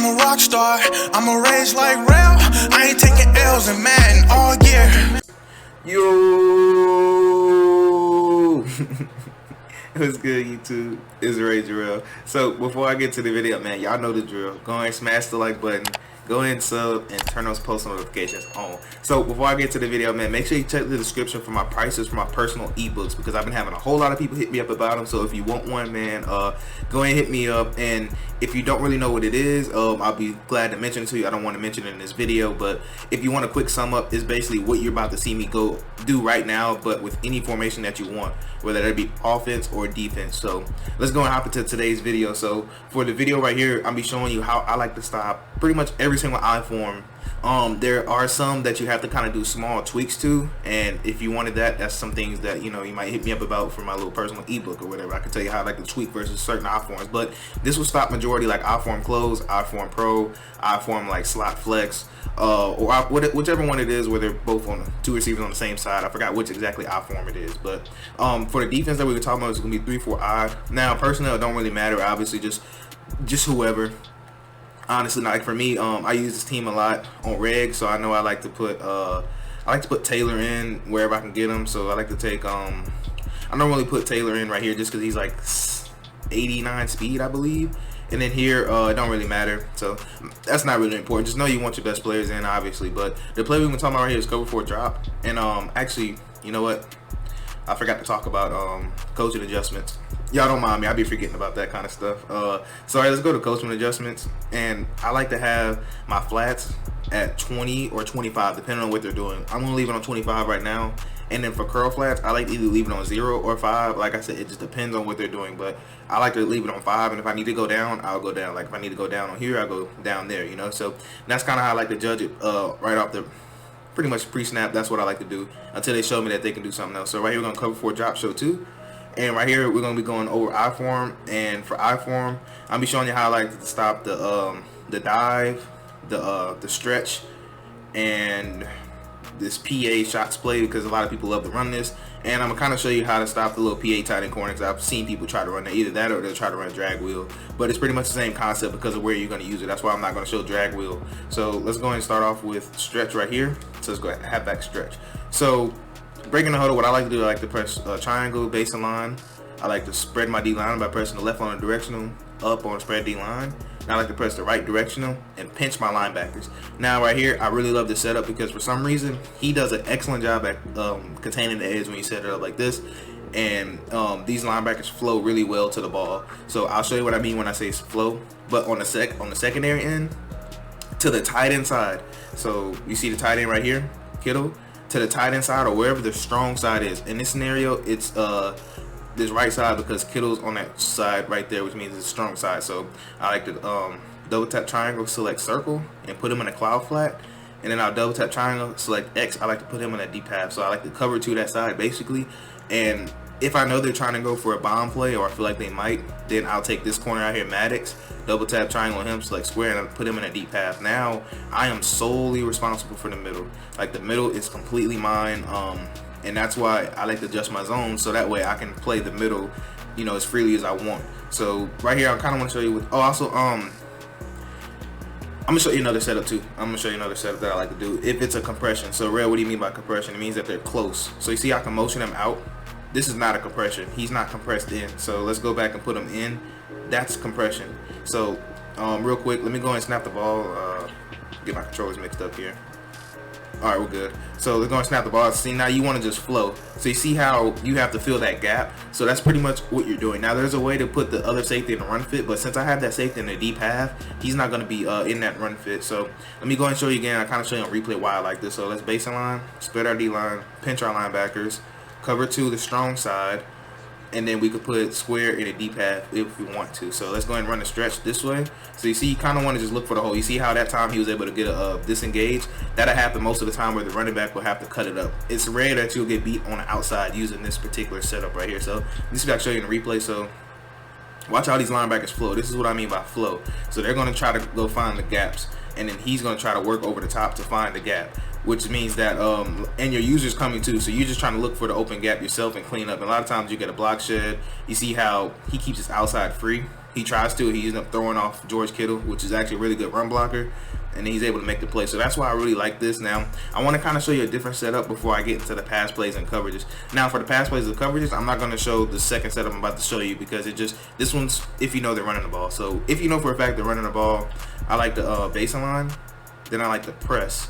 I'm a rock star, I'm a rage like rail. I ain't taking L's in Madden all year. Yo, what's good, YouTube? It's Ray Jarrell. So before I get to the video, man, y'all know the drill. Go ahead and smash the like button. Go ahead and sub and turn those post notifications on. So before I get to the video, man, make sure you check the description for my prices for my personal ebooks, because I've been having a whole lot of people hit me up about them. So if you want one, man, go ahead and hit me up. And if you don't really know what it is, I'll be glad to mention it to you. I don't want to mention it in this video, but if you want a quick sum up, it's basically what you're about to see me go do right now, but with any formation that you want, whether that be offense or defense. So let's go and hop into today's video. So for the video right here, I'll be showing you how I like to stop pretty much every single I form. There are some that you have to kind of do small tweaks to, and if you wanted that, that's some things that you might hit me up about for my little personal ebook or whatever. I can tell you how I like to tweak versus certain I forms, but this will stop majority like I form close, I form pro, I form like slot flex, or whichever one it is, where they're both on two receivers on the same side. I forgot which exactly I form it is, but for the defense that we were talking about, it's gonna be 3-4 I. Now personnel don't really matter, obviously, just whoever. Honestly, like for me, I use this team a lot on reg, so I know I like to put Taylor in wherever I can get him. So I like to take I normally put Taylor in right here just because he's like 89 speed, I believe. And then here, it don't really matter, so that's not really important. Just know you want your best players in, obviously. But the play we've been talking about right here is cover 4 drop. And actually, you know what? I forgot to talk about coaching adjustments. Y'all don't mind me, I be forgetting about that kind of stuff. So alright, let's go to coaching adjustments. And I like to have my flats at 20 or 25, depending on what they're doing. I'm gonna leave it on 25 right now. And then for curl flats, I like to either leave it on 0 or 5. Like I said, it just depends on what they're doing. But I like to leave it on 5, and if I need to go down, I'll go down. Like if I need to go down on here, I'll go down there, So that's kind of how I like to judge it right off the pretty much pre-snap. That's what I like to do until they show me that they can do something else. So right here, we're gonna cover 4 drop show 2. And right here, we're gonna be going over I form. And for I form, I'll be showing you how I like to stop the dive, the stretch, and this PA shots play, because a lot of people love to run this. And I'm gonna kind of show you how to stop the little PA tight end corner, because I've seen people try to run that, either that or they'll try to run drag wheel. But it's pretty much the same concept because of where you're gonna use it. That's why I'm not gonna show drag wheel. So let's go ahead and start off with stretch right here. So let's go ahead and halfback stretch. So breaking the huddle, what I like to do, I like to press triangle, base and line. I like to spread my D line by pressing the left on the directional, up on the spread D line. Now I like to press the right directional and pinch my linebackers. Now right here, I really love this setup because for some reason, he does an excellent job at containing the edge when you set it up like this. And these linebackers flow really well to the ball. So I'll show you what I mean when I say flow. But on the secondary end, to the tight end side. So you see the tight end right here, Kittle, to the tight end side or wherever the strong side is. In this scenario, it's this right side because Kittle's on that side right there, which means it's a strong side. So I like to double tap triangle, select circle, and put him in a cloud flat. And then I'll double tap triangle, select X. I like to put him in a deep path. So I like to cover to that side basically. And if I know they're trying to go for a bomb play, or I feel like they might, then I'll take this corner out here, Maddox, double tap triangle on him, select square, and I'll put him in a deep path. Now I am solely responsible for the middle. Like the middle is completely mine. And that's why I like to adjust my zone, so that way I can play the middle, as freely as I want. So right here, I kind of want to show you with. Oh, also, I'm gonna show you another setup too. I'm gonna show you another setup that I like to do if it's a compression. So, Red, what do you mean by compression? It means that they're close. So you see, I can motion them out. This is not a compression. He's not compressed in. So let's go back and put him in. That's compression. So real quick, let me go and snap the ball. Get my controllers mixed up here. Alright, we're good. So let's go and snap the ball. See, now you want to just flow. So you see how you have to fill that gap. So that's pretty much what you're doing. Now there's a way to put the other safety in the run fit, but since I have that safety in the deep half, he's not going to be in that run fit. So let me go and show you again. I kind of show you on replay why I like this. So let's base and line, spread our D line, pinch our linebackers, cover to the strong side, and then we could put square in a deep path if we want to. So let's go ahead and run the stretch this way. So you see, you kind of want to just look for the hole. You see how that time he was able to get a disengage? That'll happen most of the time where the running back will have to cut it up. It's rare that you'll get beat on the outside using this particular setup right here. So this is what I'll show you in the replay. So watch how these linebackers flow. This is what I mean by flow. So they're going to try to go find the gaps, and then he's going to try to work over the top to find the gap, which means that and your user's coming too, so you're just trying to look for the open gap yourself and clean up. And a lot of times you get a block shed. You see how he keeps his outside free, he tries to. He ends up throwing off George Kittle, which is actually a really good run blocker, and he's able to make the play. So that's why I really like this. Now, I want to kind of show you a different setup before I get into the pass plays and coverages. Now, for the pass plays and coverages, I'm not going to show the second setup I'm about to show you because this one's if you know they're running the ball. So if you know for a fact they're running the ball, I like the baseline, then I like the press,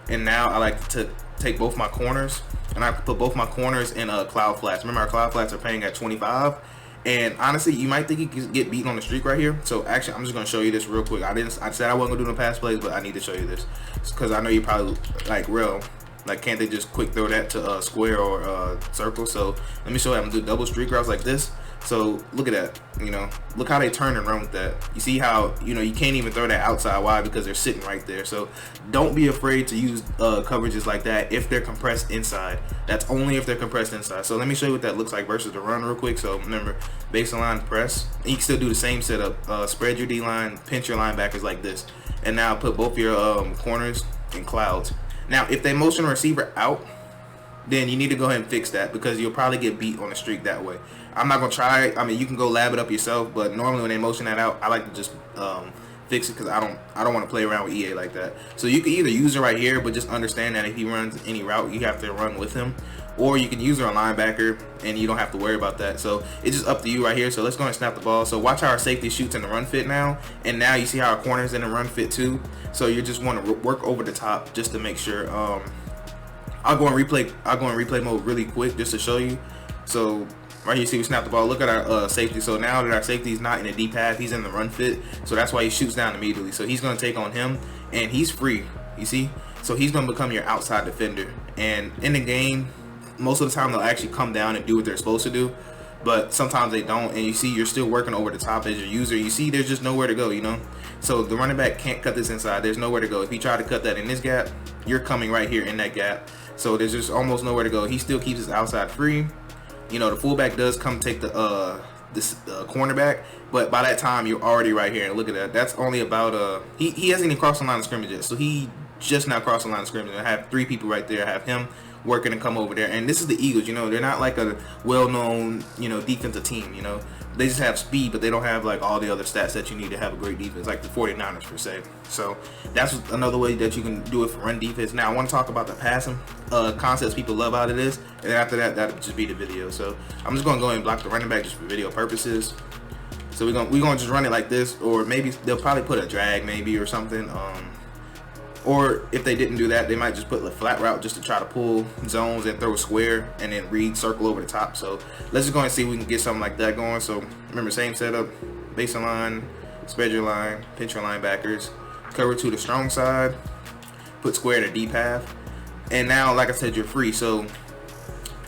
and now I like to take both my corners, and I put both my corners in cloud flats. Remember, our cloud flats are paying at 25. And honestly, you might think you can get beaten on the streak right here. So actually, I'm just gonna show you this real quick. I said I wasn't gonna do no pass plays, but I need to show you this because I know you probably like, can't they just quick throw that to square or circle? So let me show you. I'm gonna do double streak routes like this. So look at that. Look how they turn and run with that. You see how you can't even throw that outside wide because they're sitting right there. So don't be afraid to use coverages like that if they're compressed inside. That's only if they're compressed inside. So let me show you what that looks like versus the run real quick. So remember, baseline press. And you can still do the same setup. Spread your D line, pinch your linebackers like this, and now put both your corners in clouds. Now, if they motion a receiver out, then you need to go ahead and fix that because you'll probably get beat on the streak that way. I'm not gonna try it. I mean, you can go lab it up yourself, but normally when they motion that out, I like to just fix it because I don't want to play around with EA like that. So you can either use it right here, but just understand that if he runs any route, you have to run with him, or you can use it on linebacker and you don't have to worry about that. So it's just up to you right here. So let's go and snap the ball. So watch how our safety shoots in the run fit now, and now you see how our corners in the run fit too. So you just want to work over the top just to make sure. I'll go in replay mode really quick just to show you. So right here, you see we snap the ball. Look at our safety. So now that our safety is not in a deep path, he's in the run fit. So that's why he shoots down immediately. So he's going to take on him, and he's free. You see? So he's going to become your outside defender. And in the game, most of the time they'll actually come down and do what they're supposed to do. But sometimes they don't. And you see you're still working over the top as your user. You see there's just nowhere to go, So the running back can't cut this inside. There's nowhere to go. If he tried to cut that in this gap, you're coming right here in that gap. So there's just almost nowhere to go. He still keeps his outside free. The fullback does come take the cornerback, but by that time you're already right here. And look at that. That's only about he hasn't even crossed the line of scrimmage yet. So he just now crossed the line of scrimmage. I have 3 people right there. I have him working and come over there. And this is the Eagles. They're not like a well-known defensive team. They just have speed, but they don't have like all the other stats that you need to have a great defense, like the 49ers per se. So that's another way that you can do it for run defense. Now I want to talk about the passing concepts people love out of this, and after that, that'll just be the video. So I'm just gonna go ahead and block the running back just for video purposes. So we're gonna just run it like this, or maybe they'll probably put a drag maybe or something. Or if they didn't do that, they might just put a flat route just to try to pull zones and throw a square and then read circle over the top. So let's just go and see if we can get something like that going. So remember, same setup, baseline, spread your line, pinch your linebackers, cover to the strong side, put square in a deep path. And now, like I said, you're free. So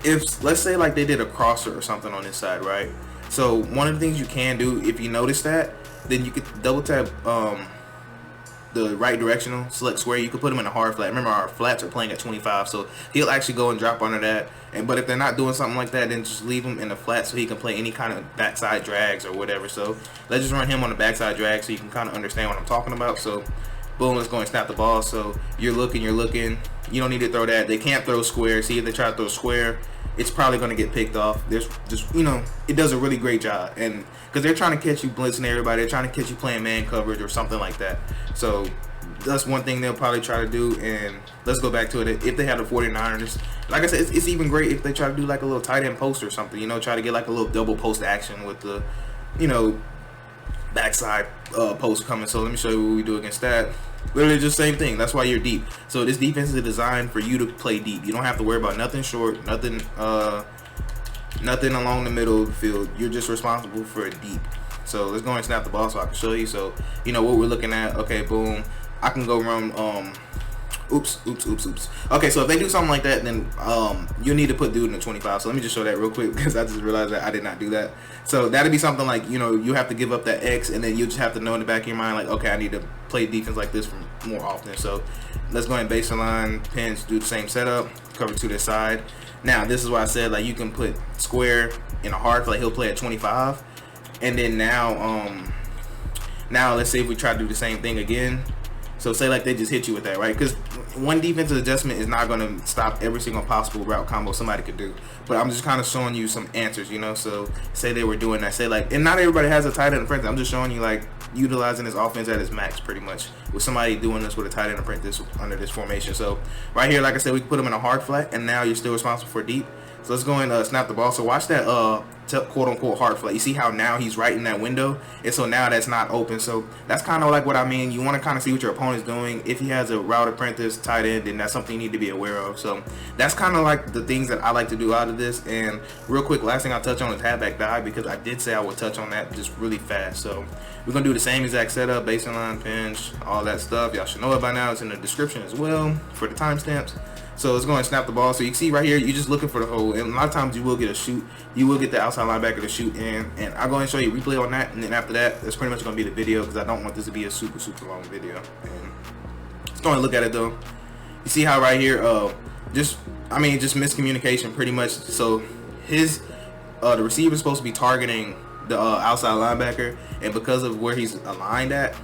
if, let's say like they did a crosser or something on this side, right? So one of the things you can do, if you notice that, then you could double tap the right directional, select square. You can put them in a hard flat. Remember, our flats are playing at 25, so he'll actually go and drop under that. But if they're not doing something like that, then just leave him in the flat so he can play any kind of backside drags or whatever. So let's just run him on the backside drag so you can kind of understand what I'm talking about. So boom, let's go and snap the ball. So you're looking. You don't need to throw that. They can't throw square. See, if they try to throw square, it's probably going to get picked off. There's just, it does a really great job. And because they're trying to catch you blitzing everybody, they're trying to catch you playing man coverage or something like that. So that's one thing they'll probably try to do. And let's go back to it. If they have the 49ers, like I said, it's even great if they try to do like a little tight end post or something, try to get like a little double post action with the, backside post coming. So let me show you what we do against that. Literally just same thing. That's why you're deep. So this defense is designed for you to play deep. You don't have to worry about nothing short, nothing along the middle of the field. You're just responsible for deep. So let's go and snap the ball so I can show you. So what we're looking at. Okay, boom. I can go run oops. Okay, so if they do something like that, then you need to put dude in the 25. So let me just show that real quick because I just realized that I did not do that. So that'd be something like, you have to give up that X, and then you just have to know in the back of your mind, like, okay, I need to play defense like this more often. So let's go ahead and baseline, pinch, do the same setup, cover to the side. Now, this is why I said, like, you can put square in a hard, like he'll play at 25. And then now let's say if we try to do the same thing again. So say like they just hit you with that, right? Because one defensive adjustment is not going to stop every single possible route combo somebody could do. But I'm just kind of showing you some answers, you know. So say they were doing that. Say like, and not everybody has a tight end apprentice. I'm just showing you like utilizing this offense at its max, pretty much, with somebody doing this with a tight end apprentice under this formation. So right here, like I said, we can put them in a hard flat, and now you're still responsible for deep. So let's go and snap the ball. So watch that quote unquote hard flat. You see how now he's right in that window, and so now that's not open. So that's kind of like what I mean. You want to kind of see what your opponent's doing. If he has a route apprentice tight end, then that's something you need to be aware of. So that's kind of like the things that I like to do out of this. And real quick, last thing I'll touch on is halfback dive, because I did say I would touch on that just really fast. So we're gonna do the same exact setup, baseline, pinch, all that stuff. Y'all should know it by now. It's in the description as well for the timestamps. So let's go and snap the ball. So you can see right here, you're just looking for the hole. And a lot of times you will get a shoot. You will get the outside linebacker to shoot in. And I'll go ahead and show you a replay on that. And then after that, that's pretty much going to be the video, because I don't want this to be a super, super long video. And let's go and look at it, though. You see how right here, just miscommunication pretty much. So the receiver is supposed to be targeting the outside linebacker. And because of where he's aligned at,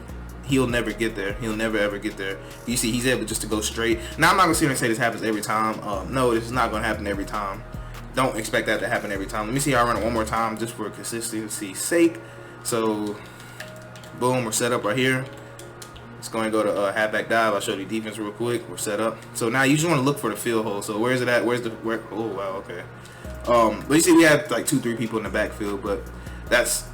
he'll never get there. He'll never ever get there. You see, he's able just to go straight. Now, I'm not gonna sit here and say this happens every time. No, this is not gonna happen every time. Don't expect that to happen every time. Let me see how I run it one more time, just for consistency's sake. So, boom, we're set up right here. It's going to go to halfback dive. I'll show you defense real quick. We're set up. So now you just want to look for the field hole. So where is it at? Oh wow, okay. But you see, we have like 2-3 people in the backfield, but that's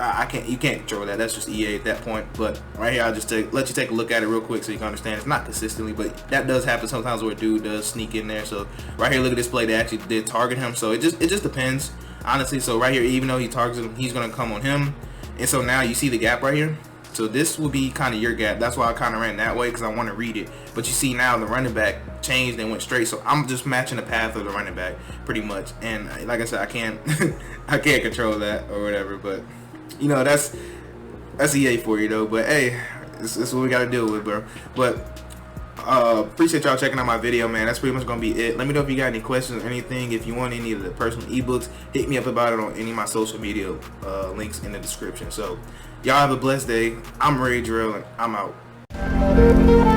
you can't control that. That's just EA at that point. But right here, I'll just let you take a look at it real quick so you can understand. It's not consistently, but that does happen sometimes where a dude does sneak in there. So right here, look at this play. They actually did target him. So it just depends, honestly. So right here, even though he targets him, he's gonna come on him. And so now you see the gap right here. So this will be kind of your gap. That's why I kind of ran that way, because I want to read it. But you see now the running back changed and went straight. So I'm just matching the path of the running back pretty much. And like I said, I can't I can't control that or whatever. But you know, that's EA for you though. But hey, this is what we got to deal with, bro. But appreciate y'all checking out my video, man. That's pretty much gonna be it. Let me know if you got any questions or anything. If you want any of the personal ebooks, hit me up about it on any of my social media links in the description. So y'all have a blessed day. I'm Ray Drill, and I'm out.